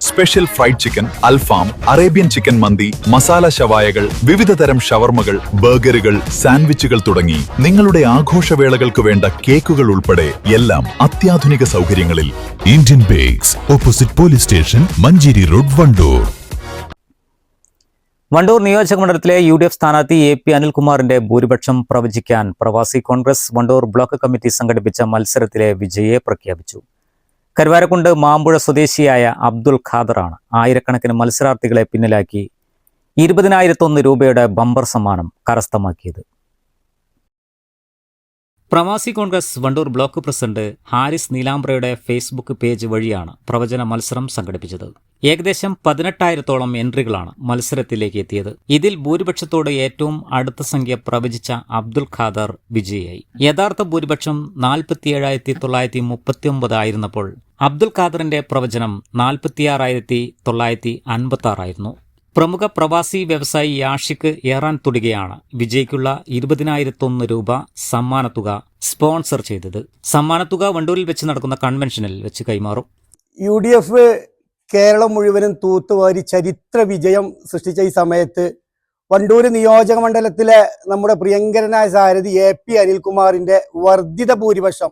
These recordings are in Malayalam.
സ്പെഷ്യൽ ഫ്രൈഡ് ചിക്കൻ, അൽഫാം, അറേബ്യൻ ചിക്കൻ മന്തി, മസാല ഷവായകൾ, വിവിധതരം ഷവർമകൾ, ബർഗറുകൾ, സാൻഡ്വിച്ചുകൾ തുടങ്ങി നിങ്ങളുടെ ആഘോഷവേളകൾക്ക് വേണ്ട കേക്കുകൾ ഉൾപ്പെടെ എല്ലാം അത്യാധുനിക സൗകര്യങ്ങളിൽ. Indian bakes, opposite police station, Manjeri road, Wandoor. Wandoor നിയോജക മണ്ഡലത്തിലെ UDF സ്ഥാനാർത്ഥി AP അനിൽകുമാറിന്റെ ഭൂരിപക്ഷം പ്രവചിക്കാൻ പ്രവാസി കോൺഗ്രസ് വണ്ടൂർ ബ്ലോക്ക് കമ്മിറ്റി സംഘടിപ്പിച്ച മത്സരത്തിലെ വിജയിയെ പ്രഖ്യാപിച്ചു. കരുവാരക്കുണ്ട് മാമ്പുഴ സ്വദേശിയായ അബ്ദുൽ ഖാദറാണ് ആയിരക്കണക്കിന് മത്സരാർത്ഥികളെ പിന്നിലാക്കി 20,001 രൂപയുടെ ബമ്പർ സമ്മാനം കരസ്ഥമാക്കിയത്. പ്രവാസി കോൺഗ്രസ് വണ്ടൂർ ബ്ലോക്ക് പ്രസിഡന്റ് ഹാരിസ് നീലാംബ്രയുടെ ഫേസ്ബുക്ക് പേജ് വഴിയാണ് പ്രവചന മത്സരം സംഘടിപ്പിച്ചത്. ഏകദേശം 18,000-ഓളം എൻട്രികളാണ് മത്സരത്തിലേക്ക് എത്തിയത്. ഇതിൽ ഭൂരിപക്ഷത്തോട് ഏറ്റവും അടുത്ത സംഖ്യ പ്രവചിച്ച അബ്ദുൽ ഖാദർ വിജയിയായി. യഥാർത്ഥ ഭൂരിപക്ഷം 47,939 ആയിരുന്നപ്പോൾ അബ്ദുൽ ഖാദറിന്റെ പ്രവചനം 46,956 ആയിരുന്നു. പ്രമുഖ പ്രവാസി വ്യവസായി യാഷിക്ക് ഏറാൻ തുടികയാണ് വിജയിക്കുള്ള 20,001 രൂപ സമ്മാനത്തുക സ്പോൺസർ ചെയ്തത്. സമ്മാനത്തുക വണ്ടൂരിൽ വെച്ച് നടക്കുന്ന കൺവെൻഷനിൽ വെച്ച് കൈമാറും. UDF കേരളം മുഴുവനും തൂത്തുവാരി ചരിത്ര വിജയം സൃഷ്ടിച്ച ഈ സമയത്ത് വണ്ടൂർ നിയോജക മണ്ഡലത്തിലെ നമ്മുടെ പ്രിയങ്കരനായ സാരഥി AP അനിൽകുമാറിന്റെ വർദ്ധിത ഭൂരിപക്ഷം,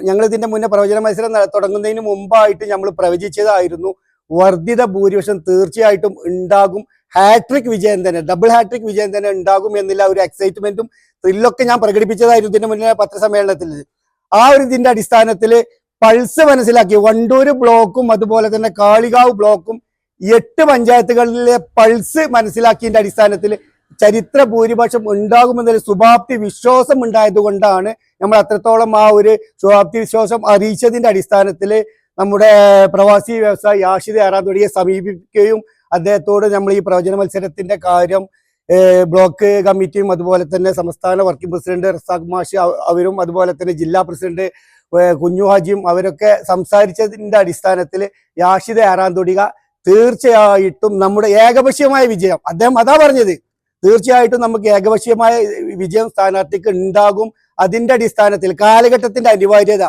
ഞങ്ങൾ ഇതിന്റെ മുന്നേ പ്രവചന മത്സരം തുടങ്ങുന്നതിന് മുമ്പായിട്ട് നമ്മൾ പ്രവചിച്ചതായിരുന്നു. വർദ്ധിത ഭൂരിപക്ഷം തീർച്ചയായിട്ടും ഉണ്ടാകും. ഹാട്രിക് വിജയം തന്നെ, ഡബിൾ ഹാട്രിക് വിജയം തന്നെ ഉണ്ടാകും എന്നുള്ള ഒരു എക്സൈറ്റ്മെന്റും ത്രില്ലൊക്കെ ഞാൻ പ്രകടിപ്പിച്ചതായിരുന്നു ഇതിന്റെ മുന്നേ പത്രസമ്മേളനത്തിൽ. ആ ഒരു ഇതിന്റെ അടിസ്ഥാനത്തിൽ പൾസ് മനസ്സിലാക്കി വണ്ടൂർ ബ്ലോക്കും അതുപോലെ തന്നെ കാളികാവ് ബ്ലോക്കും 8 പഞ്ചായത്തുകളിലെ പൾസ് മനസ്സിലാക്കിയതിന്റെ അടിസ്ഥാനത്തിൽ ചരിത്ര ഭൂരിപക്ഷം ഉണ്ടാകുമെന്നൊരു ശുഭാപ്തി വിശ്വാസം ഉണ്ടായതുകൊണ്ടാണ് നമ്മൾ അത്രത്തോളം ആ ഒരു ശുഭാപ്തി വിശ്വാസം അറിയിച്ചതിന്റെ അടിസ്ഥാനത്തിൽ നമ്മുടെ പ്രവാസി വ്യവസായി യാഷിദ് ഏറാൻതൊടിയെ സമീപിക്കുകയും അദ്ദേഹത്തോട് നമ്മൾ ഈ പ്രവചന മത്സരത്തിന്റെ കാര്യം ബ്ലോക്ക് കമ്മിറ്റിയും അതുപോലെ തന്നെ സംസ്ഥാന വർക്കിംഗ് പ്രസിഡന്റ് റസാഖ് മാഷി അവരും അതുപോലെ തന്നെ ജില്ലാ പ്രസിഡന്റ് കുഞ്ഞു ഹാജിയും അവരൊക്കെ സംസാരിച്ചതിന്റെ അടിസ്ഥാനത്തിൽ യാഷിദ് ഏറാൻതൊടിക തീർച്ചയായിട്ടും നമ്മുടെ ഏകപക്ഷീയമായ വിജയം, അദ്ദേഹം അതാ പറഞ്ഞത്, തീർച്ചയായിട്ടും നമുക്ക് ഏകപക്ഷീയമായ വിജയം സ്ഥാനാർത്ഥിക്ക് ഉണ്ടാകും. അതിന്റെ അടിസ്ഥാനത്തിൽ കാലഘട്ടത്തിന്റെ അനിവാര്യത,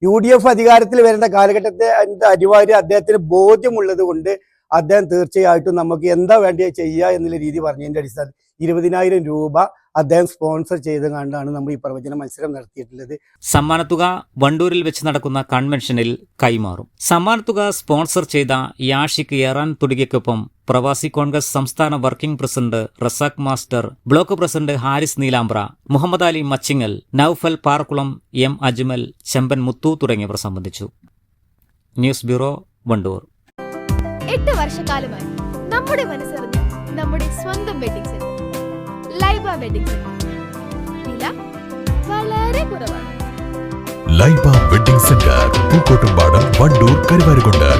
UDF അധികാരത്തിൽ വരുന്ന കാലഘട്ടത്തെ അനിവാര്യ അദ്ദേഹത്തിന് ബോധ്യമുള്ളത് കൊണ്ട് അദ്ദേഹം തീർച്ചയായിട്ടും നമുക്ക് എന്താ വേണ്ടിയ ചെയ്യുക എന്നുള്ള രീതി പറഞ്ഞതിന്റെ അടിസ്ഥാനത്തിൽ 20,000 രൂപ അദ്ദേഹം സ്പോൺസർ ചെയ്ത് കണ്ടാണ് നമ്മൾ ഈ പ്രവചന മത്സരം നടത്തിയിട്ടുള്ളത്. സമ്മാനത്തുക വണ്ടൂരിൽ വെച്ച് നടക്കുന്ന കൺവെൻഷനിൽ കൈമാറും. സമ്മാനത്തുക സ്പോൺസർ ചെയ്ത യാഷിക്ക് ഏറാൻ തുടികയ്ക്കൊപ്പം പ്രവാസി കോൺഗ്രസ് സംസ്ഥാന working president Razak master, block president Haris Neelambra, Muhammad Ali Machingal, Noufal Parakkulam, M Ajmal, Chemban Muthu തുടങ്ങിയവർ സംബന്ധിച്ചു. News bureau, Wandoor. 8 വർഷക്കാലമായി നമ്മുടെ മനസ്സറിഞ്ഞ് നമ്മുടെ സ്വന്തം wedding centre Laiba wedding centre. വില വളരെ കുറവാണ്. Laiba wedding centre, Pookkottumpadam, Wandoor, Karuvarakundu.